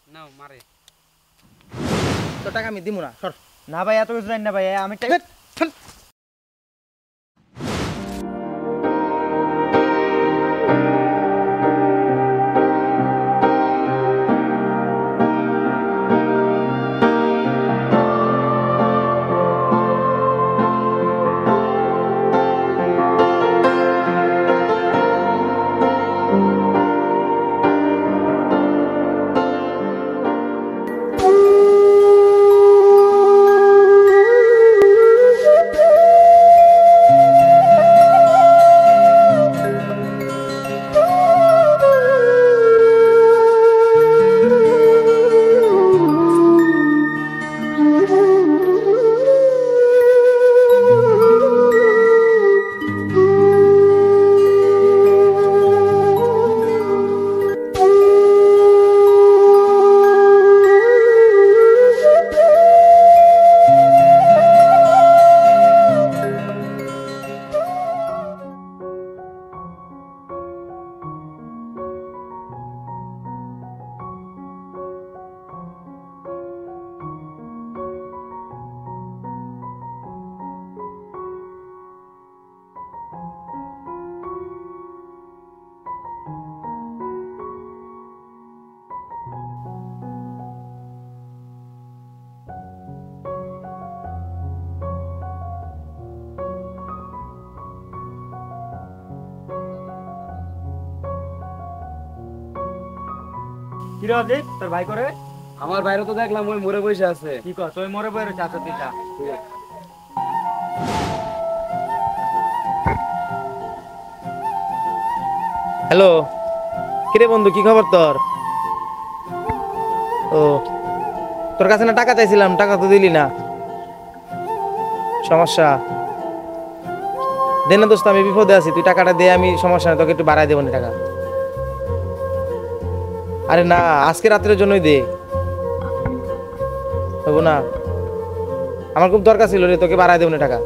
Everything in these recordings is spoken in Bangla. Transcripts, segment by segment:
নাও মারে। তো টাকা আমি দিব না, সর। না ভাই এত কিছু জানি না ভাই, আমি কি রে অজিত, তোর ভাই করে? আমার বাইরে তো দেখলাম ওই মরে বসে আছে। কি কর, তুই মরে বইরে চাচা তুই যা। হ্যালো, কিরে বন্ধু, কি খবর তোর? ও, তোর কাছে না টাকা চাইছিলাম, টাকা তো দিলি না। সমস্যা দে না দোস্ত, আমি বিপদে আছি, তুই টাকাটা দে, আমি সমস্যা নেই, তোকে একটু বাড়াই দেবো না টাকা। আরে না, আজকে রাত্রের জন্যই দে, হবো না? আমার খুব দরকার ছিল রে, তোকে বাড়াই দেবো না টাকা।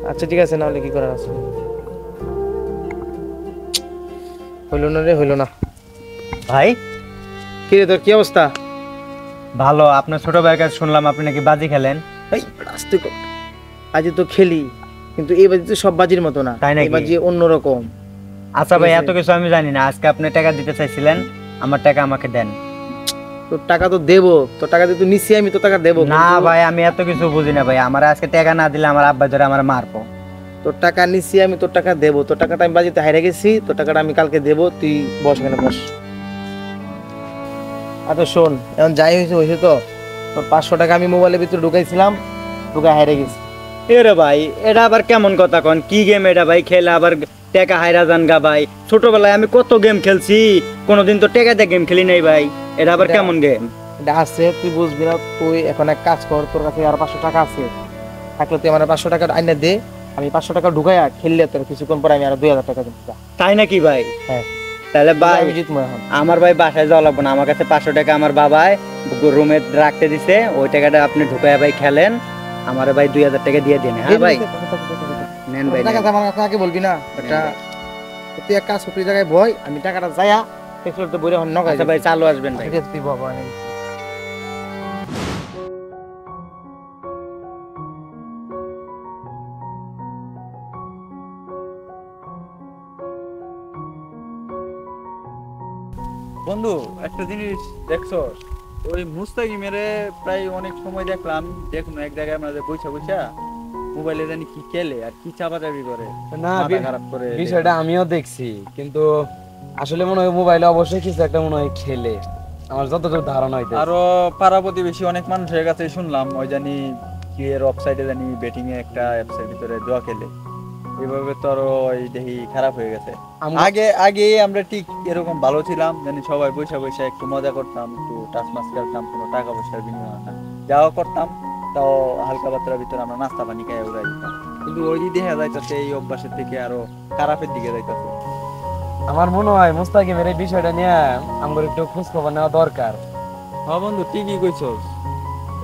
আচ্ছা ঠিক আছে, নাহলে কি করার আছে। হইল না রে, হইল না। ভাই কি রে, তোর কি অবস্থা? ভালো। আপনার ছোট ভাইয়ের কাছে শুনলাম আপনি নাকি বাজি খেলেন। এই আস্তে কর, আজ তো খেলি, কিন্তু এই বাজি তো সব বাজির মতো না, তাই নাকি? এই বাজি অন্যরকম। আচ্ছা ভাই, ঠিক আছে। এত কিছু আমি জানি না। আজকে আপনি টাকা দিতে চাইছিলেন, আমার টাকা আমাকে দেন। তোর টাকা তো দেবো, তোর টাকা দিয়ে তো নিচ্ছি, আমি তো টাকা দেবো। না কিন্তু ভাই, আমি এত কিছু বুঝি না ভাই। আমার আজকে টাকা না দিলে আমার আব্বা ধরে আমার মারবো। তোর টাকা নিচ্ছি, আমি তোর টাকা দেবো। তোর টাকাটা আমি বাজিতে হারিয়ে গেছি, তোর টাকাটা আমি কালকে দেবো। তুই বস, এখানে বস। আচ্ছা শোন, এখন যাই হয়েছে হয়েছে, তো তোর 500 টাকা আমি মোবাইলের ভিতরে ঢুকাইছিলাম, ঢুকাই হারিয়ে গেছি। এরে ভাই, এটা আবার কেমন কথা কন? কি গেম এটা ভাই? খেলে আবার টাকা হাইরা যান গা ভাই। ছোটবেলায় আমি কত গেম খেলছি, কোনোদিন তো টাকা দিয়ে গেম খেলি নাই ভাই। এটা আবার কেমন গেম? এটা আছে, তুই বুঝবি না। তুই এখন এক কাজ কর, তোর কাছে আর 500 টাকা আছে থাকলে তুই আমার 500 টাকা আইনা দে, আমি 500 টাকা ঢুকাইয়া খেললে তোর কিছুক্ষণ পরে আমি আর 2000 টাকা দেবো। তাই নাকি ভাই? হ্যাঁ। তাহলে ভাই আমি জিতবো এখন। আমার ভাই বাসায় যাওয়া লাগবে না। আমার কাছে 500 টাকা আমার বাবাই রুমে রাখতে দিছে, ওই টাকাটা আপনি ঢুকায় ভাই খেলেন। আমার ভাই 2000 টাকা দিয়ে দিন। হ্যাঁ ভাই, নেন ভাই, টাকা নেন। আমার কাছে আগে বলবি না এটা। তুই এক কাজ কর, তুই জায়গায় বই, আমি টাকাটা যাইয়া পেছনে তো বইরে হন নগাই। আচ্ছা ভাই, চালু আসবেন ভাই। ঠিক আছে, তুই বাবা। বন্ধু, একটা জিনিস দেখছো? ওই মুস্তাকিমেরে প্রায় অনেক সময় দেখলাম, দেখুন এক জায়গায় আমরা বইসা বইসা মোবাইলে জানি কি খেলে আর কি চাপাচাপি করে, না, মাথা খারাপ করে। বিষয়টা আমিও দেখছি, কিন্তু আসলে মনে হয় মোবাইলে অবশ্যই কিছু একটা মনে হয় খেলে, আমার যতটুকু ধারণা হইতে। আরো পাড়া প্রতিবেশী অনেক মানুষের কাছে শুনলাম ওই জানি কি এর ওয়েবসাইটে জানি বেটিং এ একটা অ্যাপসের ভিতরে জুয়া খেলে। এইভাবে তো আরো ওই দেখি খারাপ হয়ে গেছে। আগে আগে আমরা ঠিক এরকম ভালো ছিলাম, জানি সবাই বৈশা বৈশা একটু মজা করতাম, একটু টাচ মাছ খেলতাম, কোনো টাকা পয়সার বিনিময় না, যাওয়া করতাম, তাও হালকা পাতলার ভিতরে আমরা নাস্তা পানি খাই উড়াই দিতাম। কিন্তু ওই দেখা যাইতেছে এই অভ্যাসের থেকে আরো খারাপের দিকে যাইতেছে। আমার মনে হয় মুস্তাকিমের এই বিষয়টা নিয়ে আমার একটু খোঁজ খবর নেওয়া দরকার। হ্যাঁ বন্ধু, ঠিকই কইছস।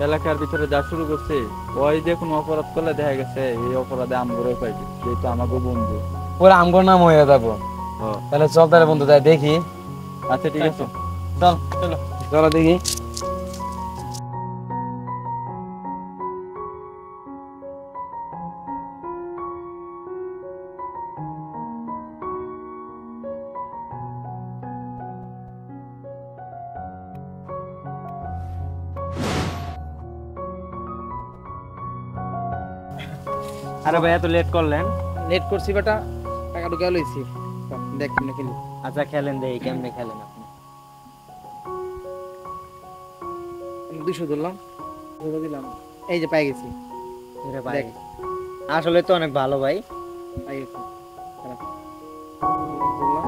এলাকার ভিতরে যা শুরু করছে, ওই যে কোনো অপরাধ করলে দেখা গেছে এই অপরাধে আমগরও পাইবে, যেহেতু আমাকে বন্ধু। ওরা আমগো নাম হয়ে যাব। তাহলে চল তাহলে বন্ধু তাই দেখি। আচ্ছা ঠিক আছে, চল চলো। চলো দেখি। আরে ভাই এত লেট করলেন? লেট করছি বেটা, টাকা ঢুকে লইছি। দেখ কেমনে খেলি। আচ্ছা খেলেন, দেখি কেমনে খেলেন আপনি। 200 ধরলাম, 200 দিলাম, এই যে পাই গেছি। আরে ভাই দেখ। আসলে তো অনেক ভালো ভাই। পাই গেছি। খারাপ। ধরলাম।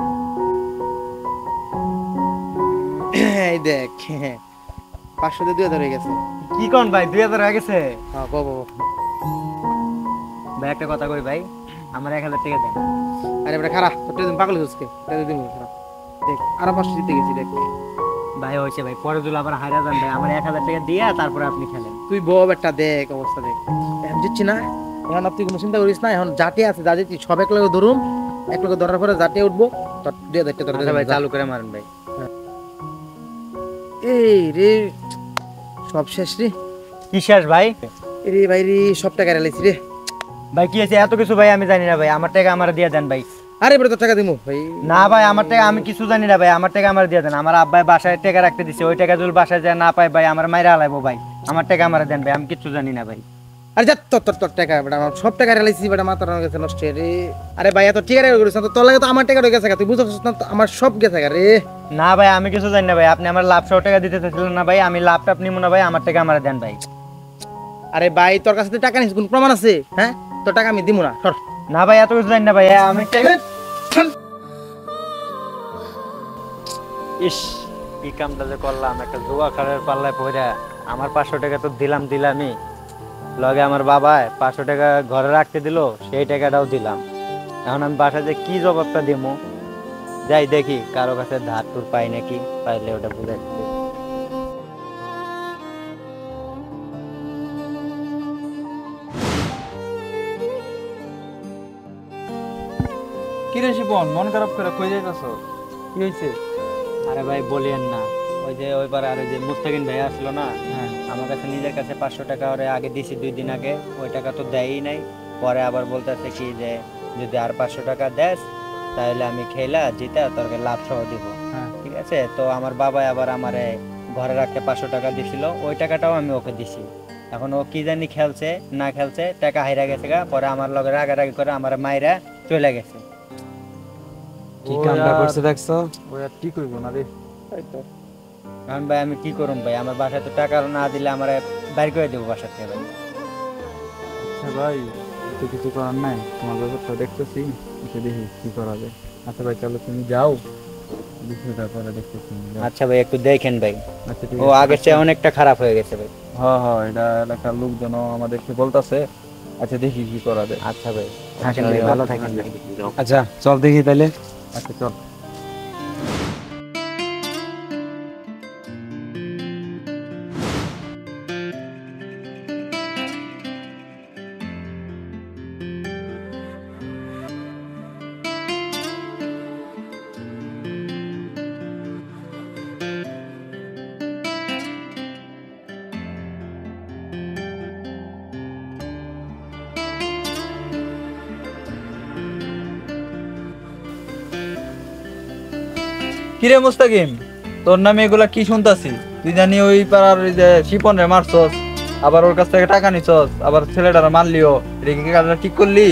এই দেখ 500 দিয়ে 2000 হয়ে গেছে। কি কোন ভাই 2000 হয়ে গেছে? হ্যাঁ বাবা। ভাই একটা কথা কই ভাই, আমার 1000 টাকা দেন। আরে বেটা খারাপ, তোর দিন পাগল হইছস কে? টাকা দিমু খারাপ। দেখ আরো 500 দিতে গেছি দেখ। ভাই হইছে ভাই, পরে যদি আবার হাইরা যান ভাই, আমার 1000 টাকা দিয়া তারপরে আপনি খেলেন। তুই বউ একটা দেখ অবস্থা দেখ। এখন দিচ্ছি না, এখন তুই কোনো চিন্তা করিস না, এখন জাতি আছে যা দিচ্ছি সব এক লগে ধরুম, এক লগে ধরার পরে জাতি উঠবো, তোর 2000 টাকা আচ্ছা ভাই চালু করে মারেন ভাই। এই রে সব শেষ রে। কি শেষ ভাই? রে ভাই রে সব টাকা রেলাইছি রে। ভাই কি আছে এত কিছু ভাই আমি জানি না ভাই, আমার টাকা আমার দিয়ে দেন ভাই। আরে বেটা তোর টাকা দিমু ভাই। না ভাই আমার টাকা আমি কিছু জানি না ভাই, আমার টাকা আমার দিয়ে দেন। আমার আব্বাই বাসায় টাকা রাখতে দিছে, ওই টাকা যদি বাসায় যায় না পাই ভাই আমার মাইরা হালাইবো ভাই। আমার টাকা আমার দেন ভাই, আমি কিছু জানি না ভাই। আরে যা তোর টাকা বেটা, আমার সব টাকা রেলাইছি বেটা, মাথা গেছে নষ্ট রে। আরে ভাই এত টাকা রেলে করিস না তো, তোর লাগে তো আমার টাকা রয়ে গেছে, তুই বুঝছিস না তো, আমার সব গেছে রে। না ভাই আমি কিছু জানি না ভাই, আপনি আমার লাভ সহ টাকা দিতে চাইছিলেন না ভাই, আমি লাভটা আপনি মনে ভাই আমার টাকা আমার দেন ভাই। আরে ভাই তোর কাছে তো টাকা নিস, কোন প্রমাণ আছে? হ্যাঁ তোর টাকা আমি দিমু না, সর। না ভাই এত কিছু জানি না ভাই, আমি ইস কি কামটা যে করলাম, একটা জুয়া খেলার পাল্লায় পড়ে আমার 500 টাকা তো দিলামই, লগে আমার বাবা 500 টাকা ঘরে রাখতে দিল, সেই টাকাটাও দিলাম। এখন আমি বাসায় যে কি জবাবটা দিব, যাই দেখি কারো কাছে ধার টুর পাই নাকি, পাইলে ওটা বুঝে দিতে। কি রে শিপন, মন খারাপ করে কই যাইতাছ? কি হইছে? আরে ভাই বলিয়েন না, ওই যে ওইবার আর ওই যে মুস্তাকিন ভাই আসলো না, হ্যাঁ আমার কাছে নিজের কাছে 500 টাকা ওরে আগে দিছি 2 দিন আগে, ওই টাকা তো দেয়ই নাই। পরে আবার বলতেছে কি যে যদি আর 500 টাকা দেস তাহলে আমি খেলা জিতা তোরকে লাভ সহ দিব। হ্যাঁ। ঠিক আছে, তো আমার বাবা আবার আমারে ঘরে রাখতে 500 টাকা দিছিল, ওই টাকাটাও আমি ওকে দিছি। এখন ও কি জানি খেলছে না খেলছে, টাকা হাইরা গেছে গা, পরে আমার লগে রাগারাগি করে আমার মাইরা চলে গেছে। কি কামটা করছে দেখছো? ওই আর ঠিক হইব না রে। এখন ভাই আমি কি করুম ভাই, আমার বাসায় তো টাকা না দিলে আমার বাইর করে দেবো বাসা থেকে ভাই। আচ্ছা ভাই তো কিছু করার নাই, তোমার ব্যাপারটা দেখতেছি, এসে দেখি কি করা যায়। আচ্ছা ভাই চলো তুমি যাও, বিষয়টা পরে দেখতেছি। আচ্ছা ভাই একটু দেখেন ভাই, আচ্ছা ঠিক ও আছে। আগের চেয়ে অনেকটা খারাপ হয়ে গেছে ভাই। হ্যাঁ হ্যাঁ, এটা এলাকার লোকজন আমাদেরকে বলতাছে। আচ্ছা দেখি কি করা যায়। আচ্ছা ভাই থাকেন ভাই, ভালো থাকেন ভাই। আচ্ছা চল দেখি তাহলে। আচ্ছা চল। কিরে মুস্তাকিম, তোর নামে এগুলা কি শুনতাছি? তুই জানি ওই পাড়ার ওই যে শিপন রে মারছস, আবার ওর কাছ থেকে টাকা নিছস, আবার ছেলেটারে মারলিও, এটা কি কাজটা ঠিক করলি?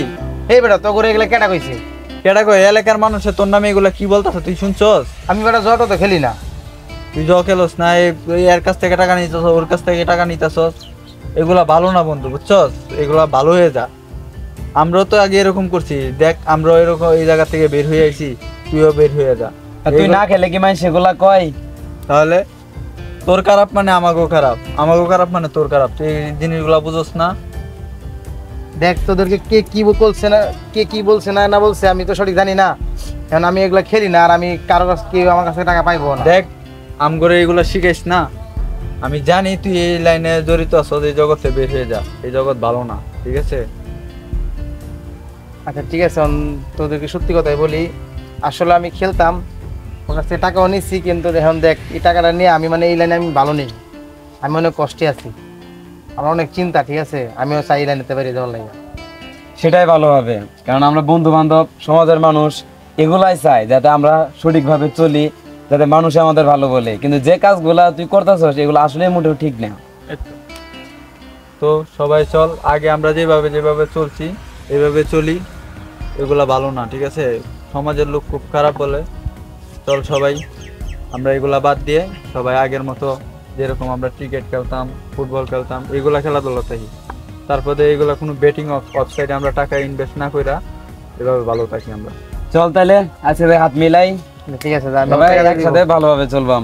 এই বেটা তো করে এগুলা কেটা কইছে? কেডা কই এলাকার মানুষে তোর নামে এগুলা কি বলতাছে তুই শুনছস? আমি বেটা জটো তো খেলি না। তুই জ খেলোস না, এর কাছ থেকে টাকা নিতেছস, ওর কাছ থেকে টাকা নিতেছস, এগুলা ভালো না বন্ধু, বুঝছস? এগুলা ভালো হয়ে যা। আমরাও তো আগে এরকম করছি, দেখ আমরাও এরকম এই জায়গা থেকে বের হয়ে আইছি, তুইও বের হয়ে যা। আর তুই না খেলে কি মানুষ সেগুলা কয়? তাহলে তোর খারাপ মানে আমাকেও খারাপ, আমাকেও খারাপ মানে তোর খারাপ, তুই এই জিনিসগুলা বুঝোস না। দেখ তোদেরকে কে কি বলছে না, কে কি বলছে না না বলছে আমি তো সঠিক জানি না, কারণ আমি এগুলা খেলি না, আর আমি কারো কাছে কেউ আমার কাছে টাকা পাইবো না। দেখ আমগরে এগুলা শিখাইস না, আমি জানি তুই এই লাইনে জড়িত আছো, এই জগতে বের হয়ে যা, এই জগৎ ভালো না, ঠিক আছে? আচ্ছা ঠিক আছে, তোদেরকে সত্যি কথাই বলি, আসলে আমি খেলতাম, ওর কাছ থেকে টাকাও নিচ্ছি, কিন্তু এখন দেখ এই টাকাটা নিয়ে আমি মানে এই লাইনে আমি ভালো নেই, আমি অনেক কষ্টে আছি, আমার অনেক চিন্তা, ঠিক আছে, আমিও চাই এই লাইনে নিতে পারি যাওয়ার লাগে। সেটাই ভালো হবে, কারণ আমরা বন্ধু বান্ধব সমাজের মানুষ এগুলাই চাই, যাতে আমরা সঠিকভাবে চলি, যাতে মানুষ আমাদের ভালো বলে। কিন্তু যে কাজগুলা তুই করতেছস এগুলো আসলে মোটেও ঠিক না। তো সবাই চল, আগে আমরা যেভাবে যেভাবে চলছি এইভাবে চলি, এগুলা ভালো না, ঠিক আছে, সমাজের লোক খুব খারাপ বলে। চল সবাই আমরা এগুলা বাদ দিয়ে সবাই আগের মতো যেরকম আমরা ক্রিকেট খেলতাম, ফুটবল খেলতাম, এগুলা খেলাধুলা থাকি। তারপরে এগুলা কোনো বেটিং ওয়েবসাইটে আমরা টাকা ইনভেস্ট না কইরা এভাবে ভালো থাকি আমরা। চল তাহলে আজকে হাত মিলাই, ঠিক আছে, যা, আমি ওর সবাই টাকাটা দিব। একসাথে ভালোভাবে চলবাম।